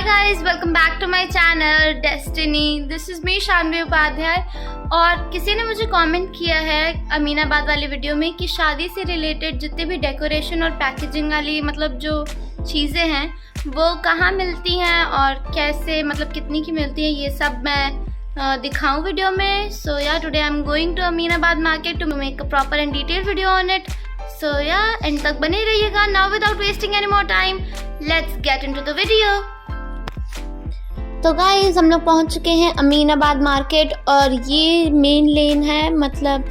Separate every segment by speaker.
Speaker 1: Guys, welcome back to my channel Destiny. This is me Shanvi Upadhyay. और किसी ने मुझे कमेंट किया है अमीनाबाद वाली वीडियो में कि शादी से रिलेटेड जितने भी डेकोरेशन और पैकेजिंग वाली मतलब जो चीज़ें हैं वो कहाँ मिलती हैं और कैसे मतलब कितनी की मिलती हैं, ये सब मैं दिखाऊं वीडियो में। So yeah today I am going to Aminabad market to make a proper and detail video on it. So yeah end तक बने रहिएगा। Now without wasting any more time let's get into the video. तो guys, हम लोग पहुंच चुके हैं Aminabad market और ये मेन लेन है, मतलब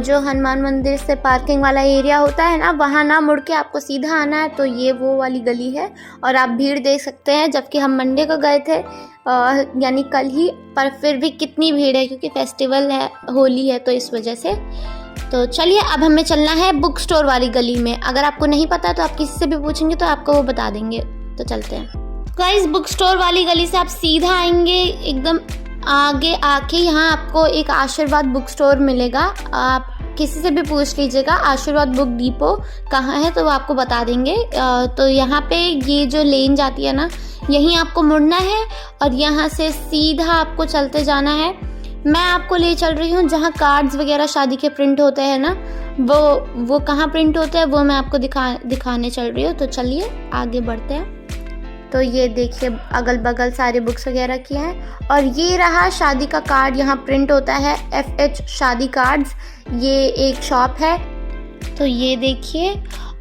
Speaker 1: जो हनुमान मंदिर से पार्किंग वाला एरिया होता है ना, वहाँ ना मुड़ के आपको सीधा आना है। तो ये वो वाली गली है और आप भीड़ देख सकते हैं, जबकि हम मंडे को गए थे यानी कल ही, पर फिर भी कितनी भीड़ है क्योंकि फेस्टिवल है, होली है, तो इस वजह से। तो चलिए अब हमें चलना है बुक स्टोर वाली गली में। अगर आपको नहीं पता तो आप किसी से भी पूछेंगे तो आपको वो बता देंगे। तो चलते हैं गाइस। बुक स्टोर वाली गली से आप सीधा आएंगे, एकदम आगे आके यहाँ आपको एक आशीर्वाद बुक स्टोर मिलेगा। आप किसी से भी पूछ लीजिएगा आशीर्वाद बुक डिपो कहाँ है तो वो आपको बता देंगे। तो यहाँ पे ये जो लेन जाती है ना, यहीं आपको मुड़ना है और यहाँ से सीधा आपको चलते जाना है। मैं आपको ले चल रही हूँ जहाँ कार्ड्स वगैरह शादी के प्रिंट होते हैं ना, वो कहाँ प्रिंट होते हैं वो मैं आपको दिखाने चल रही हूँ। तो चलिए आगे बढ़ते हैं। तो ये देखिए अगल बगल सारे बुक्स वगैरह की हैं और ये रहा शादी का कार्ड, यहाँ प्रिंट होता है FH शादी कार्ड्स। ये एक शॉप है, तो ये देखिए।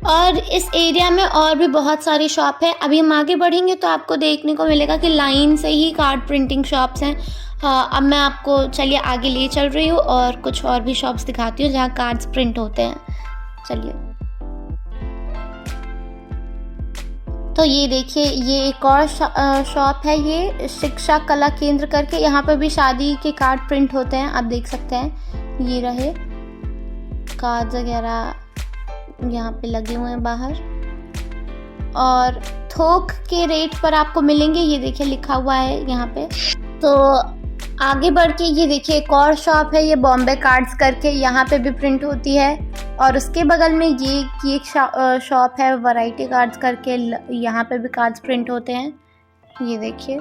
Speaker 1: और इस एरिया में और भी बहुत सारी शॉप है। अभी हम आगे बढ़ेंगे तो आपको देखने को मिलेगा कि लाइन से ही कार्ड प्रिंटिंग शॉप्स हैं। अब मैं आपको चलिए आगे ले चल रही हूँ और कुछ और भी शॉप्स दिखाती हूँ जहाँ कार्ड्स प्रिंट होते हैं। चलिए। तो ये देखिए ये एक और शॉप है, ये शिक्षा कला केंद्र करके। यहाँ पे भी शादी के कार्ड प्रिंट होते हैं, आप देख सकते हैं। ये रहे कार्ड वगैरह यहाँ पे लगे हुए हैं बाहर और थोक के रेट पर आपको मिलेंगे। ये देखिए लिखा हुआ है यहाँ पे। तो आगे बढ़ के ये देखिए एक और शॉप है, ये बॉम्बे कार्ड्स करके, यहाँ पे भी प्रिंट होती है। और उसके बगल में ये एक शॉप है वैरायटी कार्ड्स करके, यहाँ पे भी कार्ड्स प्रिंट होते हैं। ये देखिए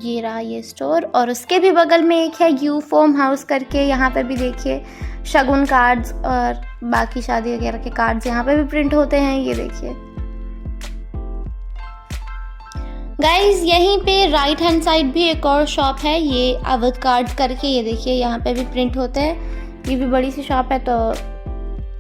Speaker 1: ये रहा ये स्टोर। और उसके भी बगल में एक है यू फॉर्म हाउस करके, यहाँ पे भी देखिए शगुन कार्ड्स और बाकी शादी वगैरह के कार्ड्स यहाँ पे भी प्रिंट होते हैं। ये देखिए गाइज, यहीं पे राइट हैंड साइड भी एक और शॉप है, ये अवध कार्ड करके। ये देखिए यहाँ पे भी प्रिंट होते हैं। ये भी बड़ी सी शॉप है, तो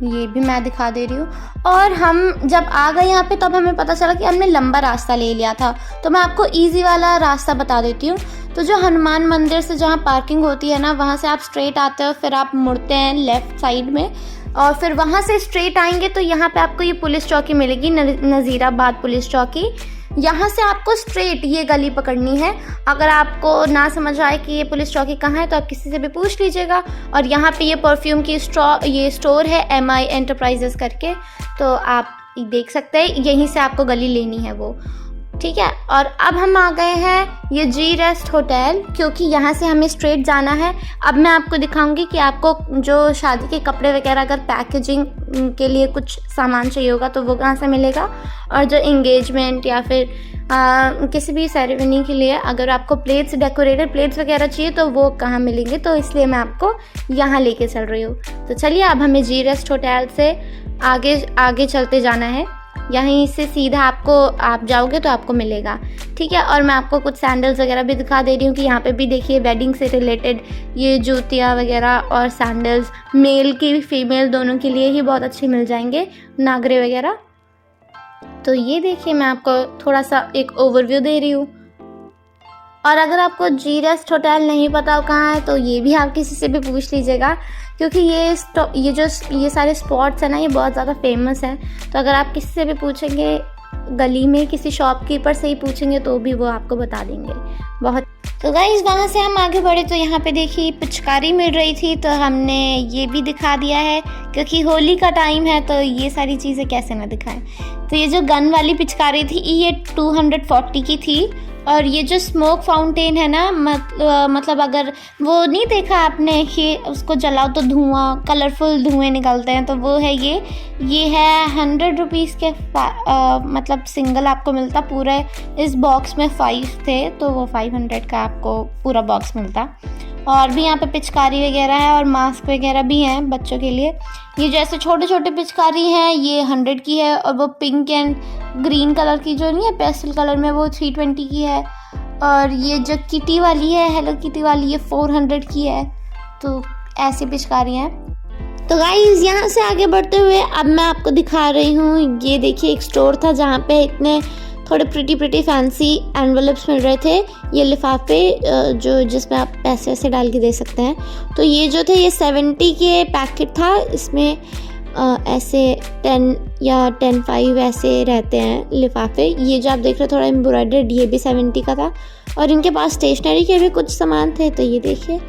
Speaker 1: ये भी मैं दिखा दे रही हूँ। और हम जब आ गए यहाँ पे तब हमें पता चला कि हमने लंबा रास्ता ले लिया था, तो मैं आपको इजी वाला रास्ता बता देती हूँ। तो जो हनुमान मंदिर से जहाँ पार्किंग होती है ना, वहाँ से आप स्ट्रेट आते हो, फिर आप मुड़ते हैं लेफ्ट साइड में और फिर वहाँ से स्ट्रेट आएंगे तो यहाँ पे आपको ये पुलिस चौकी मिलेगी, नज़ीराबाद पुलिस चौकी। यहाँ से आपको स्ट्रेट ये गली पकड़नी है। अगर आपको ना समझ आए कि ये पुलिस चौकी कहाँ है तो आप किसी से भी पूछ लीजिएगा। और यहाँ पे ये परफ्यूम की ये स्टोर है MI एंटरप्राइजेस करके, तो आप देख सकते हैं यहीं से आपको गली लेनी है वो, ठीक है। और अब हम आ गए हैं ये जी रेस्ट होटल, क्योंकि यहाँ से हमें स्ट्रेट जाना है। अब मैं आपको दिखाऊंगी कि आपको जो शादी के कपड़े वगैरह अगर पैकेजिंग के लिए कुछ सामान चाहिए होगा तो वो कहाँ से मिलेगा, और जो इंगेजमेंट या फिर किसी भी सेरेमनी के लिए अगर आपको प्लेट्स, डेकोरेटेड प्लेट्स वगैरह चाहिए तो वो कहाँ मिलेंगे। तो इसलिए मैं आपको यहाँ लेके चल रही हूँ। तो चलिए अब हमें जी रेस्ट होटल से आगे चलते जाना है। यहीं से सीधा आप जाओगे तो आपको मिलेगा, ठीक है। और मैं आपको कुछ सैंडल्स वगैरह भी दिखा दे रही हूँ कि यहाँ पे भी देखिए वेडिंग से रिलेटेड ये जूतियाँ वगैरह और सैंडल्स मेल की फीमेल दोनों के लिए ही बहुत अच्छे मिल जाएंगे, नागरे वगैरह। तो ये देखिए मैं आपको थोड़ा सा एक ओवरव्यू दे रही हूँ। और अगर आपको जी रेस्ट होटल नहीं पता हो कहाँ है तो ये भी आप किसी से भी पूछ लीजिएगा, क्योंकि ये सारे स्पॉट्स हैं ना, ये बहुत ज़्यादा फेमस हैं। तो अगर आप किसी से भी पूछेंगे गली में, किसी शॉपकीपर से ही पूछेंगे तो भी वो आपको बता देंगे बहुत। तो गाइस, वहाँ से हम आगे बढ़े तो यहाँ पे देखिए पिचकारी मिल रही थी, तो हमने ये भी दिखा दिया है क्योंकि होली का टाइम है तो ये सारी चीज़ें कैसे ना दिखाएं। तो ये जो गन वाली पिचकारी थी ये 240 की थी और ये जो स्मोक फाउंटेन है ना, मतलब अगर वो नहीं देखा आपने कि उसको जलाओ तो धुआं, कलरफुल धुएं निकलते हैं, तो वो है ये है 100 रुपीज़ के मतलब सिंगल आपको मिलता। पूरे इस बॉक्स में 5 थे, तो वो 500 का आपको पूरा बॉक्स मिलता। और भी यहाँ पे पिचकारी वगैरह है और मास्क वगैरह भी हैं बच्चों के लिए। ये जैसे छोटे छोटे पिचकारी हैं, ये 100 की है, और वो पिंक एंड ग्रीन कलर की जो नहीं है, पेस्टल कलर में, वो 320 की है। और ये जो किटी वाली है, हेलो किटी वाली, ये 400 की है। तो ऐसी पिचकारी हैं। तो गाइस यहाँ से आगे बढ़ते हुए अब मैं आपको दिखा रही हूँ, ये देखिए एक स्टोर था जहाँ पे इतने थोड़े प्रिटी फैंसी एनवेलप्स मिल रहे थे, ये लिफाफे जो जिसमें आप पैसे वैसे डाल के दे सकते हैं। तो ये जो थे ये 70 के पैकेट था, इसमें ऐसे 10 या 10-5 ऐसे रहते हैं लिफाफे। ये जो आप देख रहे हो थोड़ा एम्ब्रॉयडर्ड, ये भी 70 का था। और इनके पास स्टेशनरी के भी कुछ सामान थे, तो ये देखिए।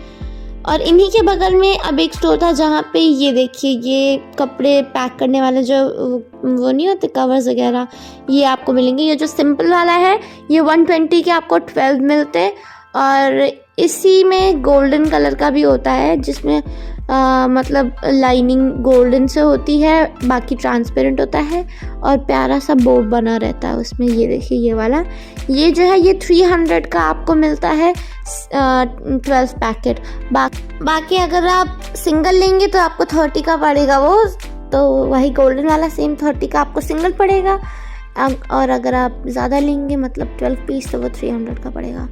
Speaker 1: और इन्हीं के बगल में अब एक स्टोर था जहाँ पे ये देखिए ये कपड़े पैक करने वाले जो वो नहीं होते कवर्स वगैरह, ये आपको मिलेंगे। ये जो सिंपल वाला है ये 120 के आपको 12 मिलते। और इसी में गोल्डन कलर का भी होता है, जिसमें मतलब लाइनिंग गोल्डन से होती है, बाकी ट्रांसपेरेंट होता है और प्यारा सा बो बना रहता है उसमें। ये देखिए ये वाला, ये जो है ये 300 का आपको मिलता है 12 पैकेट। बाकी अगर आप सिंगल लेंगे तो आपको 30 का पड़ेगा वो, तो वही गोल्डन वाला सेम 30 का आपको सिंगल पड़ेगा। और अगर आप ज़्यादा लेंगे मतलब 12 पीस, तो वो 300 का पड़ेगा।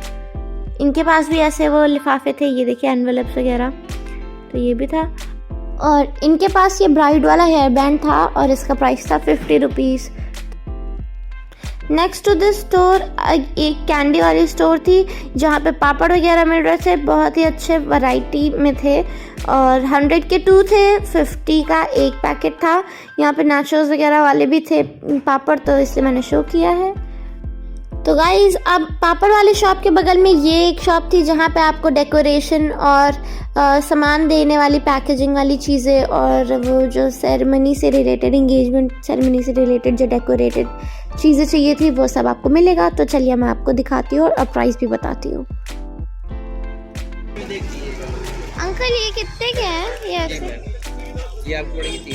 Speaker 1: इनके पास भी ऐसे वो लिफाफे थे, ये देखिए एनवेलप्स वगैरह, तो ये भी था। और इनके पास ये ब्राइड वाला हेयर बैंड था और इसका प्राइस था 50 rupees. Next to this store एक कैंडी वाली स्टोर थी जहाँ पे पापड़ वगैरह मिल रहे थे, बहुत ही अच्छे वैरायटी में थे। और 100 के 2 थे, 50 का एक पैकेट था। यहाँ पे नाचोस वगैरह वाले भी थे पापड़, तो इसलिए मैंने शो किया है। तो गाइज़ अब पापड़ वाली शॉप के बगल में ये एक शॉप थी जहाँ पे आपको डेकोरेशन और सामान देने वाली पैकेजिंग वाली चीज़ें और वो जो सेरेमनी से रिलेटेड, एंगेजमेंट सेरेमनी से रिलेटेड जो डेकोरेटेड चीज़ें चाहिए थी वो सब आपको मिलेगा। तो चलिए मैं आपको दिखाती हूँ और प्राइस भी बताती हूँ। अंकल ये कितने के हैं? ये ऐसे
Speaker 2: ये आपको पड़ेगी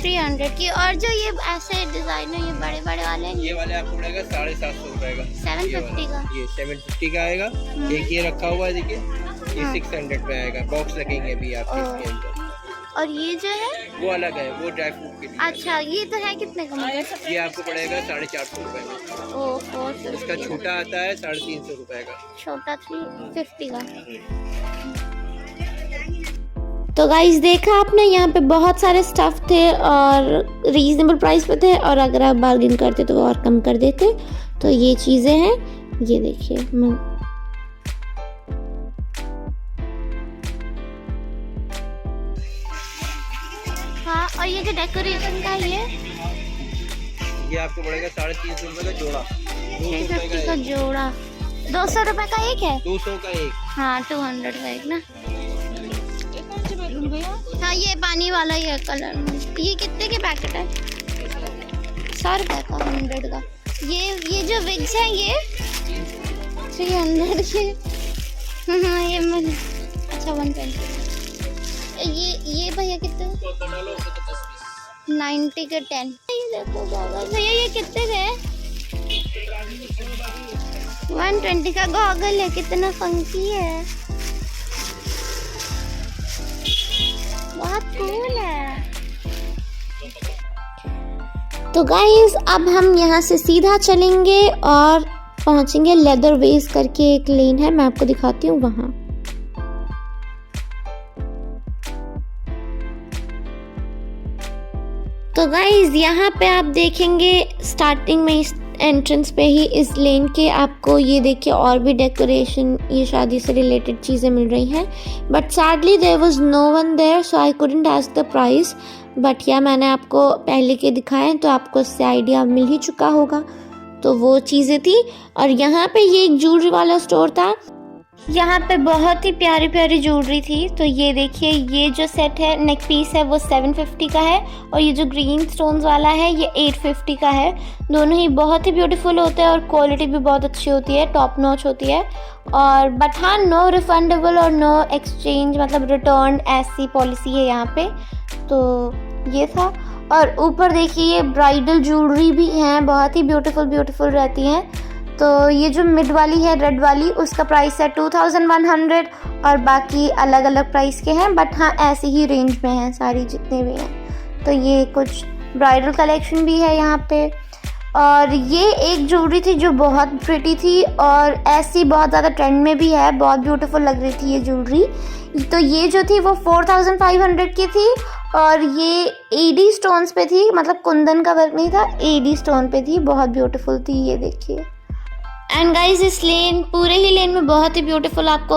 Speaker 1: 300 की। और जो ये ऐसे डिजाइन है, ये बड़े बड़े वाले,
Speaker 2: ये वाले आपको पड़ेगा 750 रुपए का,
Speaker 1: 750 का।
Speaker 2: ये 750 का आएगा। एक ये रखा हुआ है देखिए, ये 600 पे आएगा। बॉक्स लगेंगे अभी आपके इसके अंदर।
Speaker 1: और ये जो है
Speaker 2: वो अलग है, वो ड्राई फ्रूट के लिए।
Speaker 1: अच्छा, ये तो है कितने का?
Speaker 2: ये आपको पड़ेगा 450 रुपए का।
Speaker 1: ओह,
Speaker 2: इसका छोटा आता है 350 रुपए का,
Speaker 1: छोटा 350 का। तो गाइस देखा आपने, यहाँ पे बहुत सारे स्टफ थे और रीजनेबल प्राइस पे थे, और अगर आप बार्गेन करते तो वो और कम कर देते। तो ये चीज़ें हैं, ये देखिए। हाँ, और ये जो डेकोरेशन का
Speaker 2: ये आपको पड़ेगा 350 रुपए का जोड़ा।
Speaker 1: 350 का जोड़ा, 200 रुपए का एक है।
Speaker 2: 200 का एक।
Speaker 1: हाँ, 200 का एक ना। हाँ, ये पानी वाला ही है कलर। ये कितने के पैकेट है? 100 रुपए का, 100 का। ये जो विग्स हैं ये 300 के। हाँ, ये मैंने अच्छा 120। ये भैया कितने? 90 के 10। ये देखो गॉगल भैया, ये कितने के? 120 का गॉगल है, कितना फंकी है, बहुत कूल है। तो गाइस अब हम यहाँ से सीधा चलेंगे और पहुँचेंगे लेदर वेज करके एक लेन है, मैं आपको दिखाती हूँ वहाँ। तो गाइस यहाँ पे आप देखेंगे स्टार्टिंग में इस एंट्रेंस पे ही इस लेन के आपको ये देखिए और भी डेकोरेशन, ये शादी से रिलेटेड चीज़ें मिल रही हैं। But sadly there was no one there, so I couldn't ask the price. But yeah मैंने आपको पहले के दिखाए तो आपको इससे आइडिया मिल ही चुका होगा। तो वो चीज़ें थी। और यहाँ पे ये एक ज्वेलरी वाला स्टोर था यहाँ पे बहुत ही प्यारी प्यारी ज्वेलरी थी। तो ये देखिए, ये जो सेट है नेक पीस है वो 750 का है, और ये जो ग्रीन स्टोन्स वाला है ये 850 का है। दोनों ही बहुत ही ब्यूटीफुल होते हैं और क्वालिटी भी बहुत अच्छी होती है, टॉप नॉच होती है। और बट हाँ, नो रिफंडेबल और नो एक्सचेंज, मतलब रिटर्न ऐसी पॉलिसी है यहाँ पे। तो ये था। और ऊपर देखिए ये ब्राइडल ज्वेलरी भी हैं, बहुत ही ब्यूटीफुल रहती हैं। तो ये जो मिड वाली है रेड वाली, उसका प्राइस है 2100, और बाकी अलग अलग प्राइस के हैं, बट हाँ ऐसे ही रेंज में हैं सारी जितने भी हैं। तो ये कुछ ब्राइडल कलेक्शन भी है यहाँ पे। और ये एक ज्वेलरी थी जो बहुत प्रिटी थी और ऐसी बहुत ज़्यादा ट्रेंड में भी है, बहुत ब्यूटीफुल लग रही थी ये ज्वेलरी। तो ये जो थी वो 4500 की थी, और ये एडी स्टोन्स पे थी, मतलब कुंदन का वर्क नहीं था, एडी स्टोन पे थी, बहुत ब्यूटीफुल थी। ये देखिए। एंड गाइज इस पूरे ही लेन में बहुत ही ब्यूटीफुल आपको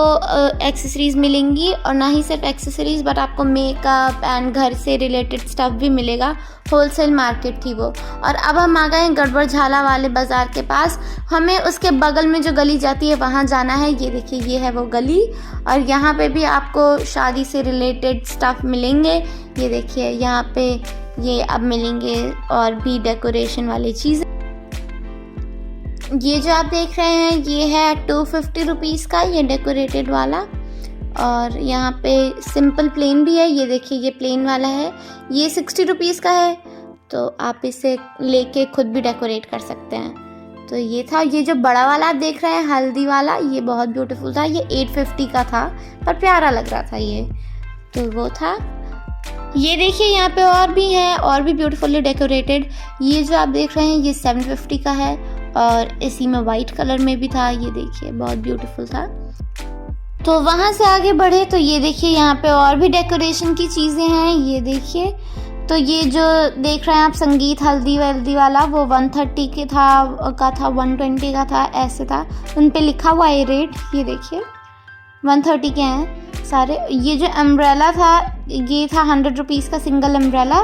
Speaker 1: एक्सेसरीज मिलेंगी, और ना ही सिर्फ एक्सेसरीज बट आपको मेकअप एंड घर से रिलेटेड स्टफ भी मिलेगा। होलसेल मार्केट थी वो। और अब हम आ गए हैं गड़बड़ झाला वाले बाज़ार के पास। हमें उसके बगल में जो गली जाती है वहाँ जाना है। ये देखिए, ये है वो गली, और यहाँ पे भी आपको शादी से रिलेटेड स्टफ मिलेंगे। ये देखिए यहाँ पे ये अब मिलेंगे और भी डेकोरेशन वाली चीज़ें। ये जो आप देख रहे हैं ये है 250 रुपीज़ का, ये डेकोरेटेड वाला। और यहाँ पे सिंपल प्लेन भी है, ये देखिए ये प्लेन वाला है, ये 60 रुपीज़ का है। तो आप इसे लेके खुद भी डेकोरेट कर सकते हैं। तो ये था। ये जो बड़ा वाला आप देख रहे हैं हल्दी वाला, ये बहुत ब्यूटीफुल था, ये 850 का था, पर प्यारा लग रहा था ये। तो वो था। ये देखिए यहाँ पे और भी है, और भी ब्यूटीफुली डेकोरेटेड। ये जो आप देख रहे हैं ये 750 का है, और इसी में वाइट कलर में भी था। ये देखिए बहुत ब्यूटीफुल था। तो वहाँ से आगे बढ़े तो ये देखिए यहाँ पे और भी डेकोरेशन की चीज़ें हैं। ये देखिए, तो ये जो देख रहे हैं आप संगीत हल्दी वल्दी वाला, वो 130 के था 120 का था, ऐसे था। उन पे लिखा हुआ है रेट। ये देखिए 130 के हैं सारे। ये जो अम्ब्रेला था ये था 100 रुपीज़ का सिंगल अम्ब्रेला।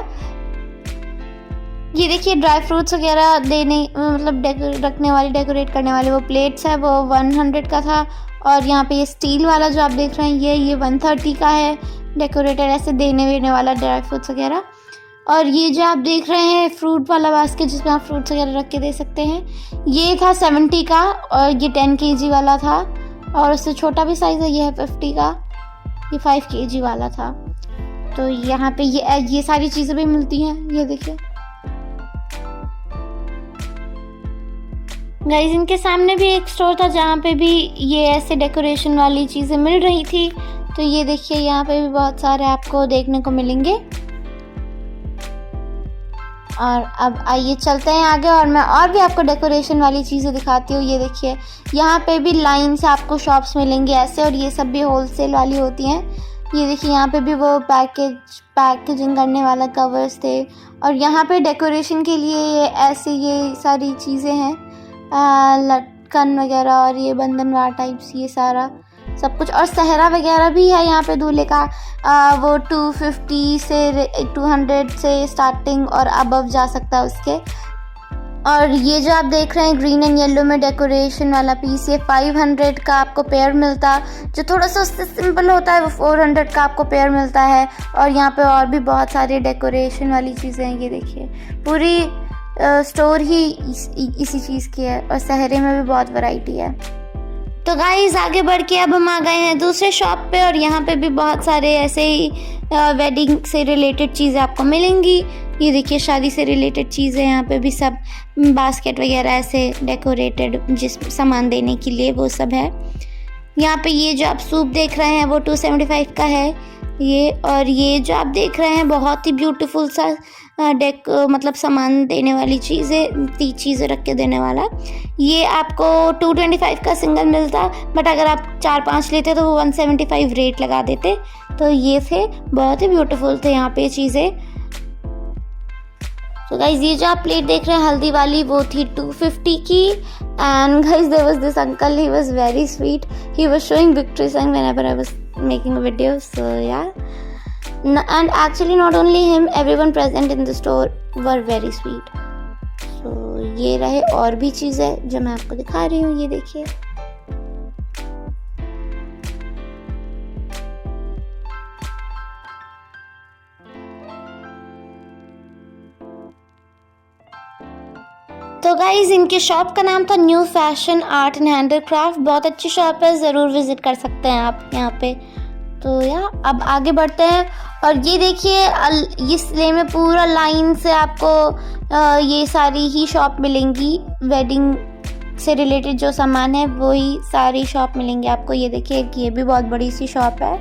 Speaker 1: ये देखिए ड्राई फ्रूट्स वगैरह देने, मतलब रखने वाली, डेकोरेट करने वाले वो प्लेट्स है, वो 100 का था। और यहाँ पे ये स्टील वाला जो आप देख रहे हैं ये 130 का है, डेकोरेटेड ऐसे देने वाला ड्राई फ्रूट्स वगैरह। और ये जो आप देख रहे हैं फ्रूट वाला बास्केट जिसमें आप फ्रूट्स वगैरह रख के दे सकते हैं, ये था 70 का, और ये 10 kg वाला था। और उससे छोटा भी साइज़ है, ये है 50 का, ये 5 kg वाला था। तो यहाँ पे ये सारी चीज़ें भी मिलती हैं। ये देखिए गाइस, इनके सामने भी एक स्टोर था जहाँ पे भी ये ऐसे डेकोरेशन वाली चीज़ें मिल रही थी। तो ये देखिए यहाँ पे भी बहुत सारे आपको देखने को मिलेंगे। और अब आइए चलते हैं आगे, और मैं और भी आपको डेकोरेशन वाली चीज़ें दिखाती हूँ। ये देखिए यहाँ पे भी लाइन से आपको शॉप्स मिलेंगे ऐसे, और ये सब भी होलसेल वाली होती हैं। ये देखिए यहाँ पे भी वो पैकेजिंग करने वाला कवर्स थे, और यहाँ पे डेकोरेशन के लिए ऐसे ये सारी चीज़ें हैं, लटकन वगैरह और ये बंधनवार टाइप्स, ये सारा सब कुछ। और सहरा वगैरह भी है यहाँ पे दूल्हे का, वो 250 से 200 से स्टार्टिंग और अबव जा सकता है उसके। और ये जो आप देख रहे हैं ग्रीन एंड येलो में डेकोरेशन वाला पीस, ये 500 का आपको पेयर मिलता। जो थोड़ा सा उससे सिंपल होता है वो 400 का आपको पेयर मिलता है। और यहाँ पे और भी बहुत सारी डेकोरेशन वाली चीज़ें हैं। ये देखिए पूरी स्टोर ही इसी चीज़ की है, और सहरे में भी बहुत वैरायटी है। तो गाइस आगे बढ़ के अब हम आ गए हैं दूसरे शॉप पे, और यहाँ पे भी बहुत सारे ऐसे ही वेडिंग से रिलेटेड चीज़ें आपको मिलेंगी। ये देखिए शादी से रिलेटेड चीज़ें, यहाँ पे भी सब बास्केट वगैरह ऐसे डेकोरेटेड जिस सामान देने के लिए वो सब है। यहाँ पे ये जो आप सूप देख रहे हैं वो 275 का है ये। और ये जो आप देख रहे हैं बहुत ही ब्यूटीफुल सा मतलब सामान देने वाली चीज़ें रख के देने वाला, ये आपको 225 का सिंगल मिलता, बट अगर आप 4-5 लेते तो वो 175 रेट लगा देते। तो ये थे, बहुत ही ब्यूटीफुल थे यहाँ पे चीज़ें। तो गाइज ये जो आप प्लेट देख रहे हैं हल्दी वाली वो थी 250 की। And guys there was this uncle, he was very sweet, he was showing victory sign whenever I was making a video. So yeah, and actually not only him, everyone present in the store were very sweet. So ये रहे और भी चीज़ें जो मैं आपको दिखा रही हूँ। ये देखिए तो गाइज इनके शॉप का नाम था new fashion art and handicraft. बहुत अच्छी शॉप है, ज़रूर विजिट कर सकते हैं आप यहाँ पे। तो अब आगे बढ़ते हैं और ये देखिए इस ले में पूरा लाइन से आपको ये सारी ही शॉप मिलेंगी। वेडिंग से रिलेटेड जो सामान है वही सारी शॉप मिलेंगे आपको। ये देखिए ये भी बहुत बड़ी सी शॉप है,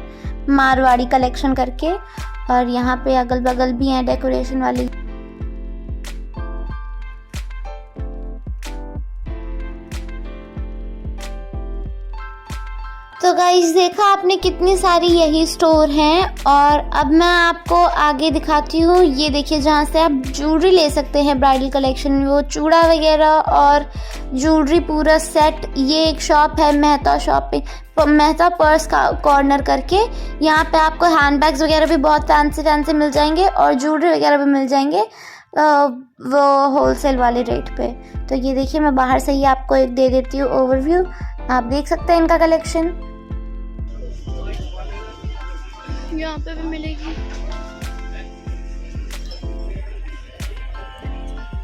Speaker 1: मारवाड़ी कलेक्शन करके। और यहाँ पे अगल बगल भी हैं डेकोरेशन वाली। तो गाइस देखा आपने कितनी सारी यही स्टोर हैं। और अब मैं आपको आगे दिखाती हूँ। ये देखिए जहाँ से आप ज्वेलरी ले सकते हैं ब्राइडल कलेक्शन में, वो चूड़ा वगैरह और ज्वेलरी पूरा सेट। ये एक शॉप है मेहता शॉपिंग, मेहता पर्स का कॉर्नर करके। यहाँ पे आपको हैंडबैग्स वगैरह भी बहुत फैंसी मिल जाएंगे और ज्वेलरी वगैरह भी मिल जाएंगे वो होलसेल वाले रेट पे। तो ये देखिए मैं बाहर से ही आपको एक दे देती हूँ ओवरव्यू। आप देख सकते हैं इनका कलेक्शन। यहाँ पे भी मिलेगी,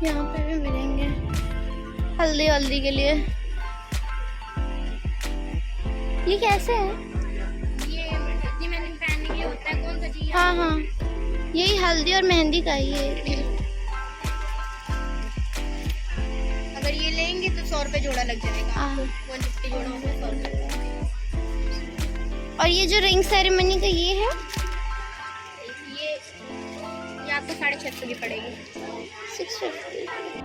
Speaker 1: यहाँ पे भी मिलेंगे हल्दी के लिए। ये कैसे है?
Speaker 3: ये मेहंदी पहनने के लिए होता है। कौन सा चाहिए?
Speaker 1: हाँ यही हल्दी और मेहंदी का ही है।
Speaker 3: अगर ये लेंगे तो 100 रुपये जोड़ा लग जाएगा। 150 जोड़ा होगा 100 रुपये।
Speaker 1: और ये जो रिंग सेरेमनी का ये है,
Speaker 3: ये आपको 650 की पड़ेगी।
Speaker 1: 650।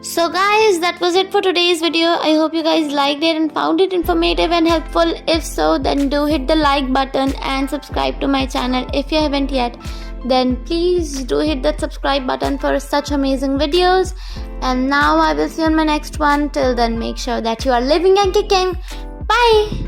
Speaker 1: So guys, that was it for today's video. I hope you guys liked it and found it informative and helpful. If so, then do hit the like button and subscribe to my channel. If you haven't yet, then please do hit that subscribe button for such amazing videos. And now I will see you on my next one. Till then, make sure that you are living and kicking. Bye!